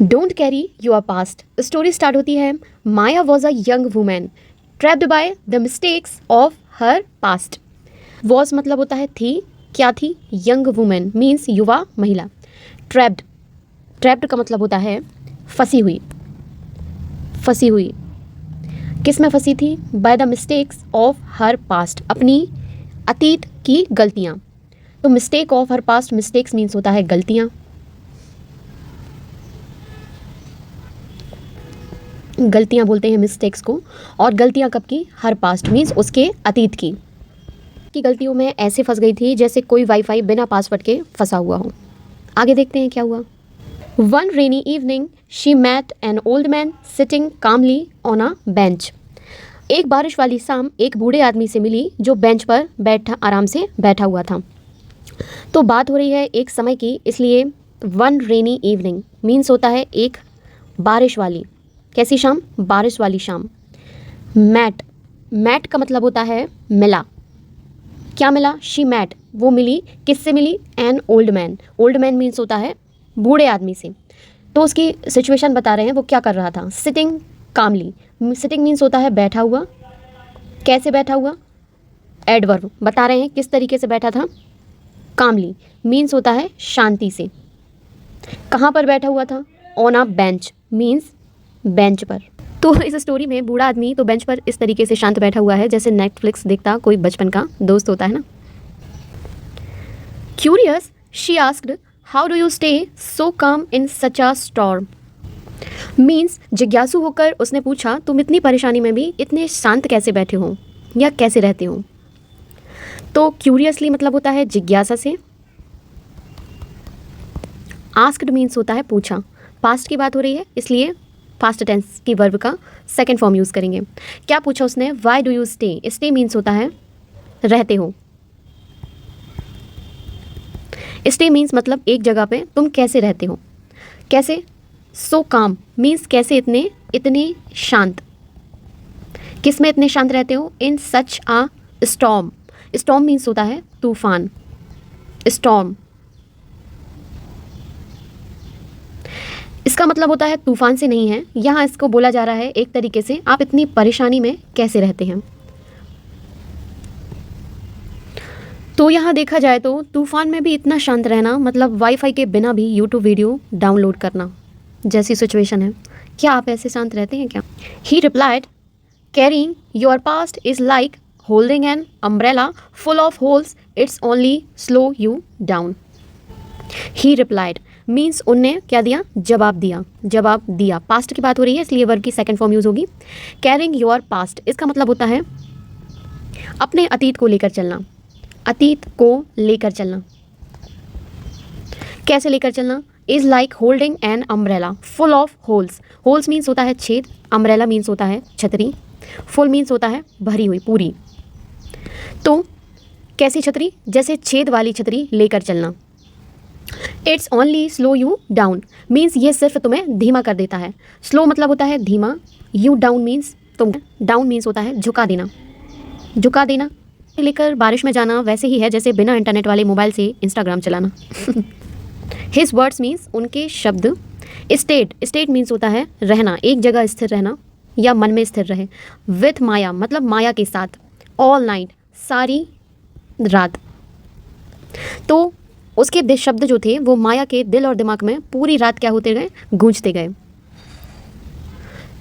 Don't carry your past. Story start होती है, Maya was a young women trapped by the mistakes of her past. Was मतलब होता है थी, क्या थी? यंग वुमेन मीन्स युवा महिला। ट्रैप्ड, ट्रैप्ड का मतलब होता है फंसी हुई, फंसी हुई। किस में फंसी थी? Bye the mistakes of her past, अपनी अतीत की गलतियाँ। तो mistake of her past, mistakes means होता है गलतियाँ। गलतियाँ बोलते हैं मिस्टेक्स को। और गलतियाँ कब की? हर पास्ट मीन्स उसके अतीत की गलतियों में ऐसे फंस गई थी जैसे कोई वाईफाई बिना पासवर्ड के फंसा हुआ हो। आगे देखते हैं क्या हुआ। One rainy evening she met an old man sitting calmly on a bench. एक बारिश वाली शाम एक बूढ़े आदमी से मिली जो बेंच पर बैठा, आराम से बैठा हुआ था। तो बात हो रही है एक समय की, इसलिए वन रेनी इवनिंग मीन्स होता है एक बारिश वाली। कैसी शाम? बारिश वाली शाम। मैट, मैट का मतलब होता है मिला। क्या मिला? शी मैट, वो मिली। किससे मिली? An old man. Old man means होता है बूढ़े आदमी से। तो उसकी सिचुएशन बता रहे हैं, वो क्या कर रहा था। सिटिंग कामली, सिटिंग मीन्स होता है बैठा हुआ। कैसे बैठा हुआ? एडवर्ब बता रहे हैं किस तरीके से बैठा था। कामली मीन्स होता है शांति से। कहाँ पर बैठा हुआ था? On a bench means bench पर। तो इस स्टोरी में बूढ़ा आदमी तो बेंच पर इस तरीके से शांत बैठा हुआ है जैसे नेटफ्लिक्स देखता कोई बचपन का दोस्त होता है ना। Curious she asked how do you stay so काम इन सच अ स्टॉर्म। मीन्स जिज्ञासु होकर उसने पूछा तुम इतनी परेशानी में भी इतने शांत कैसे बैठे हो या कैसे रहते हो। तो क्यूरियसली मतलब होता है जिज्ञासा से। आस्क्ड मीन्स होता है पूछा। पास्ट की बात हो रही है इसलिए पास्ट टेंस की वर्ब का सेकंड फॉर्म यूज़ करेंगे। क्या पूछा उसने? Why do you stay. Stay means होता है रहते हो। स्टे मीन्स मतलब एक जगह पे तुम कैसे रहते हो। कैसे? सो काम मीन्स कैसे इतने इतने शांत। किस में इतने शांत रहते हो? इन सच आ स्टॉर्म। स्टॉर्म मीन्स होता है तूफान। स्टॉर्म इसका मतलब होता है तूफान से नहीं है, यहाँ इसको बोला जा रहा है एक तरीके से आप इतनी परेशानी में कैसे रहते हैं। तो यहाँ देखा जाए तो तूफान में भी इतना शांत रहना मतलब वाईफाई के बिना भी यूट्यूब वीडियो डाउनलोड करना जैसी सिचुएशन है। क्या आप ऐसे शांत रहते हैं क्या? ही replied carrying your past is like holding an umbrella full of holes, it's only slow you down. He replied means उनने क्या दिया? जवाब दिया। जवाब दिया, पास्ट की बात हो रही है इसलिए वर्ब की सेकंड फॉर्म यूज होगी। कैरिंग योर पास्ट इसका मतलब होता है अपने अतीत को लेकर चलना। अतीत को लेकर चलना। कैसे लेकर चलना? Is like holding an umbrella full of holes. Holes means होता है छेद, अम्ब्रेला मीन्स होता है छतरी, फुल मीन्स होता है भरी हुई, पूरी। तो कैसी छतरी? जैसे छेद वाली छतरी लेकर चलना। It's only slow you down means ये सिर्फ तुम्हें धीमा कर देता है। स्लो मतलब होता है धीमा, यू डाउन मीन्स तुम, डाउन मीन्स होता है झुका देना। झुका देना लेकर बारिश में जाना वैसे ही है जैसे बिना इंटरनेट वाले मोबाइल से इंस्टाग्राम चलाना। हिज वर्ड्स मीन्स उनके शब्द। स्टेट, स्टेट मीन्स होता है रहना, एक जगह स्थिर रहना या मन में स्थिर रहे। विथ माया मतलब माया के साथ। ऑल नाइट सारी रात। तो उसके शब्द जो थे वो माया के दिल और दिमाग में पूरी रात क्या होते गए? गूंजते गए।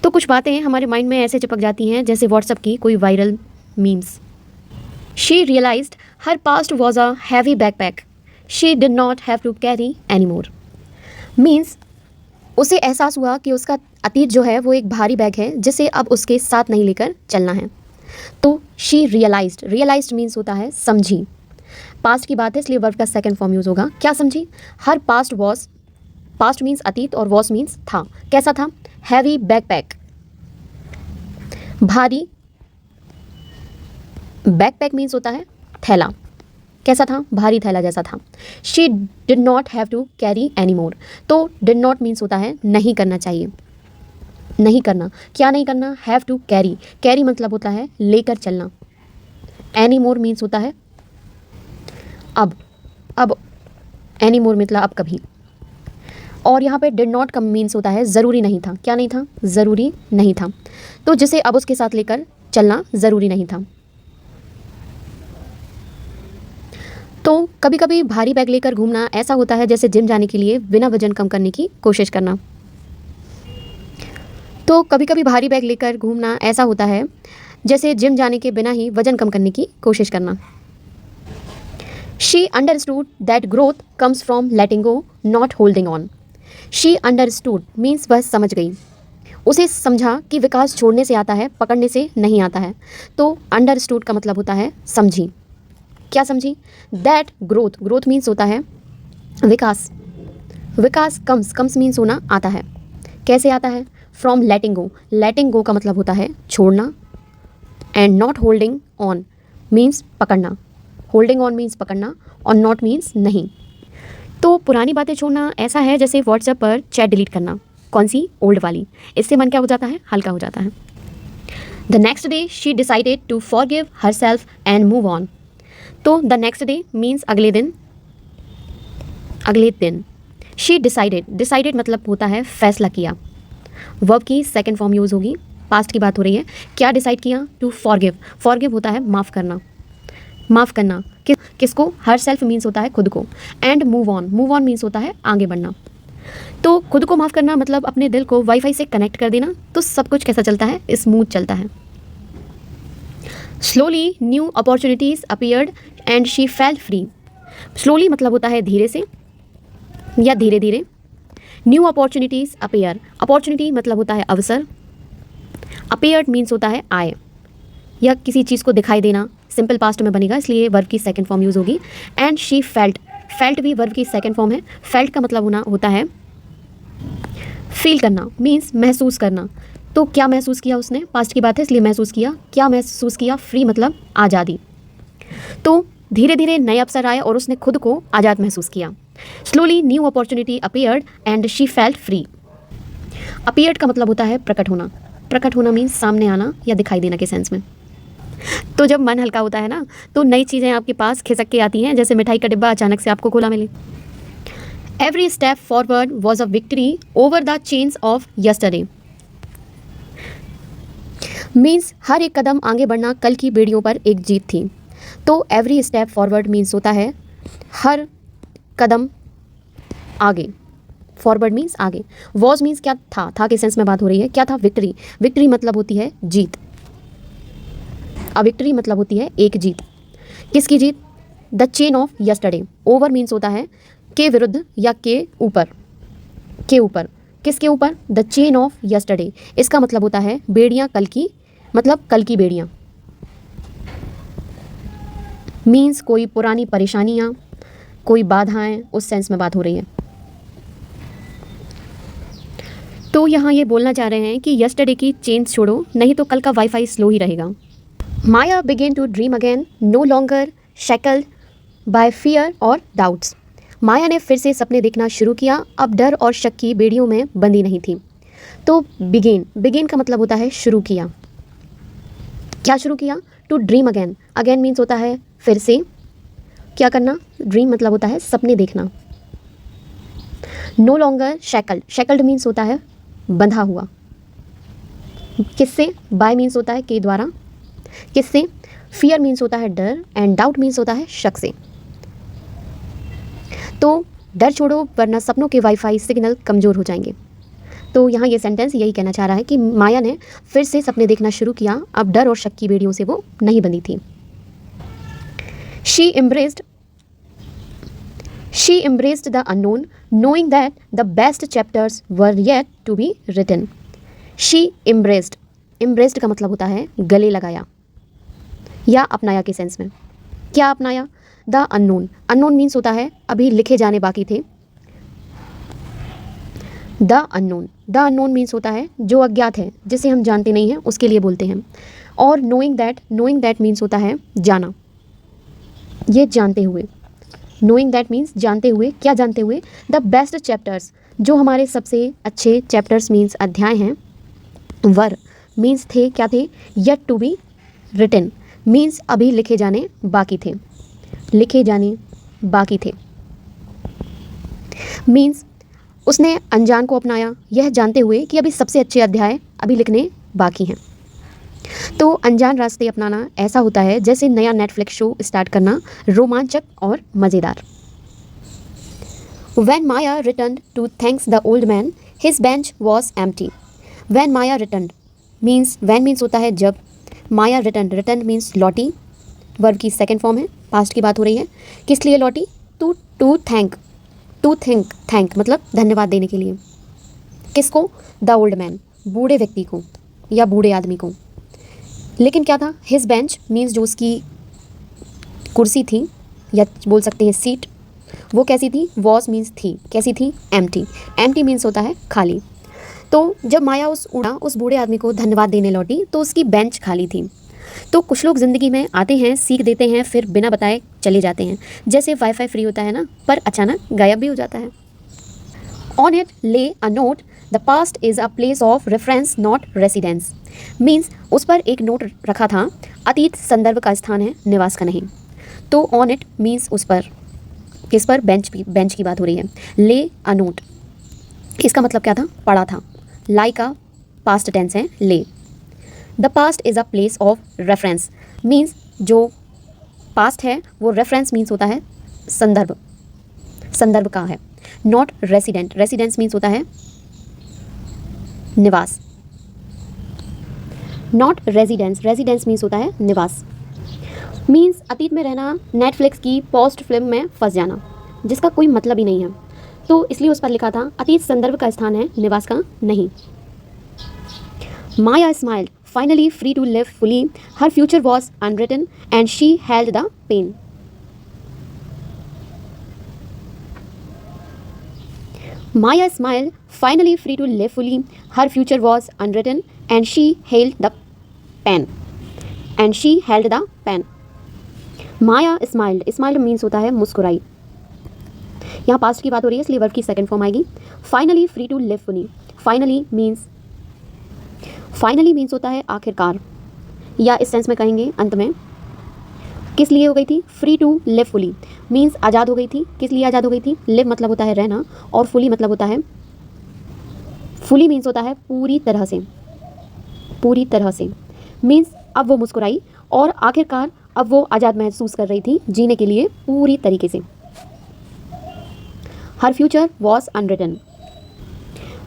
तो कुछ बातें हमारे माइंड में ऐसे चिपक जाती हैं जैसे व्हाट्सएप की कोई viral memes. She realised her past was a heavy backpack she did not have to carry any more. Means उसे एहसास हुआ कि उसका अतीत जो है वो एक भारी बैग है जिसे अब उसके साथ नहीं लेकर चलना है। तो शी रियलाइज्ड, रियलाइज्ड मीन्स होता है समझी। पास्ट की बात है इसलिए वर्ब का सेकंड फॉर्म यूज होगा। क्या समझी? Her past was, past means अतीत और वॉज मीन्स था। कैसा था? हैवी बैकपैक, भारी। बैकपैक मीन्स होता है थैला। कैसा था? भारी थैला जैसा था। She did not have to carry any more. तो डिड नॉट मीन्स होता है नहीं करना चाहिए, नहीं करना। क्या नहीं करना? हैव टू कैरी, कैरी मतलब होता है लेकर चलना। एनी मोर मीन्स होता है अब, एनी मोर मतलब अब कभी। और यहाँ पे डिड नॉट कम मीन्स होता है ज़रूरी नहीं था। क्या नहीं था? ज़रूरी नहीं था। तो जिसे अब उसके साथ लेकर चलना ज़रूरी नहीं था। तो कभी कभी भारी बैग लेकर घूमना ऐसा होता है जैसे जिम जाने के लिए बिना वजन कम करने की कोशिश करना। तो कभी कभी भारी बैग लेकर घूमना ऐसा होता है जैसे जिम जाने के बिना ही वजन कम करने की कोशिश करना। She understood that growth comes from letting go not holding on. She understood means वह समझ गई। उसे समझा कि विकास छोड़ने से आता है, पकड़ने से नहीं आता है। तो अंडरस्टूड का मतलब होता है समझी। क्या समझी? दैट ग्रोथ, ग्रोथ मीन्स होता है विकास। विकास कम्स मीन्स होना आता है। कैसे आता है? फ्रॉम लेटिंग गो, लेटिंग गो का मतलब होता है छोड़ना। And not holding on means पकड़ना। होल्डिंग ऑन मीन्स पकड़ना और नॉट मीन्स नहीं। तो पुरानी बातें छोड़ना ऐसा है जैसे व्हाट्सएप पर चैट डिलीट करना। कौन सी? ओल्ड वाली। इससे मन क्या हो जाता है? हल्का हो जाता है। The next day she decided to forgive herself and move on. तो द नेक्स्ट डे मीन्स अगले दिन, अगले दिन। शी डिसाइडेड, डिसाइडेड मतलब होता है फैसला किया। वर्ब की सेकंड फॉर्म यूज़ होगी, पास्ट की बात हो रही है। क्या डिसाइड किया? टू फॉरगिव, फॉरगिव होता है माफ़ करना। माफ़ करना किसको? हर सेल्फ मीन्स होता है खुद को। And move on, move on means होता है आगे बढ़ना। तो खुद को माफ़ करना मतलब अपने दिल को वाईफाई से कनेक्ट कर देना, तो सब कुछ कैसा चलता है? स्मूथ चलता है। Slowly new opportunities appeared and she felt free. Slowly मतलब होता है धीरे से या धीरे धीरे। न्यू अपॉर्चुनिटीज़ अपीयर, अपॉर्चुनिटी मतलब होता है अवसर। अपीयर्ड मीन्स होता है आए या किसी चीज़ को दिखाई देना। सिंपल पास्ट में बनेगा, इसलिए वर्ब की सेकंड फॉर्म यूज़ होगी। एंड शी फेल्ट, फेल्ट भी वर्ब की सेकंड फॉर्म है। फेल्ट का मतलब होना होता है फील करना, मीन्स महसूस करना। तो क्या महसूस किया उसने? पास्ट की बात है इसलिए महसूस किया। क्या महसूस किया? फ्री मतलब आज़ादी। तो धीरे धीरे नए अवसर आए और उसने खुद को आज़ाद महसूस किया। Slowly new opportunity appeared and she felt free. Appeared का मतलब होता है प्रकट होना। प्रकट होना मीन्स सामने आना या दिखाई देना के सेंस में। तो जब मन हल्का होता है ना, तो नई चीज़ें आपके पास खिसक के आती हैं, जैसे मिठाई का डिब्बा अचानक से आपको खुला मिले। Every step forward was a victory over the chains of yesterday. Means हर एक कदम आगे बढ़ना कल की बेड़ियों पर एक जीत थी। तो एवरी स्टेप फॉरवर्ड मीन्स होता है हर कदम आगे। फॉरवर्ड मीन्स आगे। वॉज मीन्स क्या था के सेंस में बात हो रही है। क्या था? विक्ट्री। विक्ट्री मतलब होती है जीत। अ विक्ट्री मतलब होती है एक जीत। किसकी जीत? The chain of yesterday. Over means होता है के विरुद्ध या के ऊपर। के ऊपर, किसके ऊपर? The chain of yesterday. इसका मतलब होता है बेड़ियां कल की, मतलब कल की बेड़ियां। मीन्स कोई पुरानी परेशानियां, कोई बाधाएं, उस सेंस में बात हो रही है। तो यहाँ ये बोलना चाह रहे हैं कि यस्टरडे की चेन्स छोड़ो, नहीं तो कल का वाईफाई स्लो ही रहेगा। Maya began to dream again, no longer shackled by fear और डाउट्स। माया ने फिर से सपने देखना शुरू किया, अब डर और शक की बेड़ियों में बंधी नहीं थी। तो बिगेन, बिगेन का मतलब होता है शुरू किया। क्या शुरू किया? To dream again. Again means होता है फिर से। क्या करना? ड्रीम मतलब होता है सपने देखना। No longer shackled, shackled means होता है बंधा हुआ। किससे? बाय मीन्स होता है के द्वारा। किससे? फियर मीन्स होता है डर एंड डाउट मीन्स होता है शक से। तो डर छोड़ो वरना सपनों के वाईफाई सिग्नल कमज़ोर हो जाएंगे। तो यहाँ ये सेंटेंस यही कहना चाह रहा है कि माया ने फिर से सपने देखना शुरू किया, अब डर और शक की बेड़ियों से वो नहीं बंधी थी। She embraced the unknown, knowing that the best chapters were yet to be written. She embraced, embraced का मतलब होता है गले लगाया या अपनाया के सेंस में। क्या अपनाया? द अननोन, अननोन मीन्स होता है अभी लिखे जाने बाकी थे। द अननोन मीन्स होता है जो अज्ञात है, जिसे हम जानते नहीं हैं, उसके लिए बोलते हैं। और नोइंग दैट मीन्स होता है जाना, ये जानते हुए। नोइंग दैट मीन्स जानते हुए। क्या जानते हुए? द बेस्ट चैप्टर्स, जो हमारे सबसे अच्छे चैप्टर्स मीन्स अध्याय हैं। वर मीन्स थे, क्या थे? Yet to be written means अभी लिखे जाने बाकी थे। लिखे जाने बाकी थे मीन्स उसने अनजान को अपनाया, यह जानते हुए कि अभी सबसे अच्छे अध्याय अभी लिखने बाकी हैं। तो अनजान रास्ते अपनाना ऐसा होता है जैसे नया नेटफ्लिक्स शो स्टार्ट करना, रोमांचक और मज़ेदार। When Maya returned to thank the old man, his bench was empty. When Maya returned means when means होता है जब, Maya returned returned means लौटी, वर्ब की सेकंड फॉर्म है, पास्ट की बात हो रही है। किस लिए लौटी? टू थैंक मतलब धन्यवाद देने के लिए। किसको? द ओल्ड मैन, बूढ़े व्यक्ति को या बूढ़े आदमी को। लेकिन क्या था? हिज बेंच मीन्स जो उसकी कुर्सी थी या बोल सकते हैं सीट, वो कैसी थी? वॉज मीन्स थी, कैसी थी? एम्प्टी। एम्प्टी मीन्स होता है खाली। तो जब माया उस बूढ़े आदमी को धन्यवाद देने लौटी तो उसकी बेंच खाली थी। तो कुछ लोग ज़िंदगी में आते हैं, सीख देते हैं, फिर बिना बताए चले जाते हैं। जैसे वाईफाई फ्री होता है ना, पर अचानक गायब भी हो जाता है। ऑन इट ले a note, the past is a place of reference not residence. Means उस पर एक नोट रखा था, अतीत संदर्भ का स्थान है, निवास का नहीं। तो ऑन इट मीन्स उस पर, किस पर? बेंच की बात हो रही है। ले अ नोट, इसका मतलब क्या था? पढ़ा था। लाई का पास्ट टेंस है ले। The past is a place of reference means जो पास्ट है वो रेफरेंस मीन्स होता है संदर्भ का है। नॉट रेसिडेंट, रेसिडेंस मीन्स होता है निवास। नॉट रेजिडेंस, रेजिडेंस मीन्स होता है निवास। मीन्स अतीत में रहना, नेटफ्लिक्स की पोस्ट फिल्म में फंस जाना जिसका कोई मतलब ही नहीं है, तो इसलिए उस पर लिखा था अतीत संदर्भ का स्थान है, निवास का नहीं। Maya smiled, finally free to live fully, her future was unwritten and she held the pen. Maya smiled, finally free to live fully. Her future was unwritten, and she held the pen. And she held the pen. Maya smiled. Smiled means होता है मुस्कुराई। यहाँ past की बात हो रही है इसलिए वर्ब की सेकंड फॉर्म आएगी। Finally free to live fully. Finally means होता है आखिरकार, या इस सेंस में कहेंगे अंत में। किस लिए हो गई थी? Free to live fully means आज़ाद हो गई थी। किस लिए आज़ाद हो गई थी? लिव मतलब होता है रहना, और फुली मतलब होता है, फुली मीन्स होता है पूरी तरह से। पूरी तरह से मीन्स अब वो मुस्कुराई और आखिरकार अब वो आज़ाद महसूस कर रही थी जीने के लिए पूरी तरीके से। हर फ्यूचर वॉज अनरिटन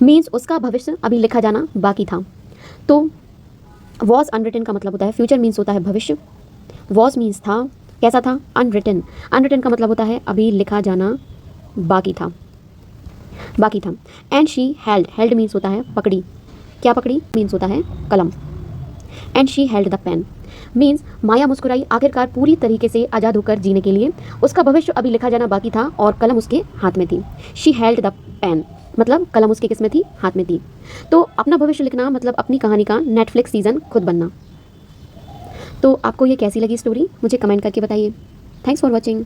मीन्स उसका भविष्य अभी लिखा जाना बाकी था। तो वॉज अनरिटन का मतलब होता है, फ्यूचर मीन्स होता है भविष्य, वॉज मीन्स था, कैसा था? अनरिटन। अनरिटन का मतलब होता है अभी लिखा जाना बाकी था। And she held, held means होता है पकड़ी, क्या पकड़ी? मीन्स होता है कलम। And she held the pen means Maya मुस्कुराई आखिरकार पूरी तरीके से आज़ाद होकर जीने के लिए, उसका भविष्य अभी लिखा जाना बाकी था और कलम उसके हाथ में थी। शी हेल्ड द पेन मतलब कलम उसके किस में थी? हाथ में थी। तो अपना भविष्य लिखना मतलब अपनी कहानी का नेटफ्लिक्स सीज़न खुद बनना। तो आपको ये कैसी लगी स्टोरी, मुझे कमेंट करके बताइए। Thanks for watching.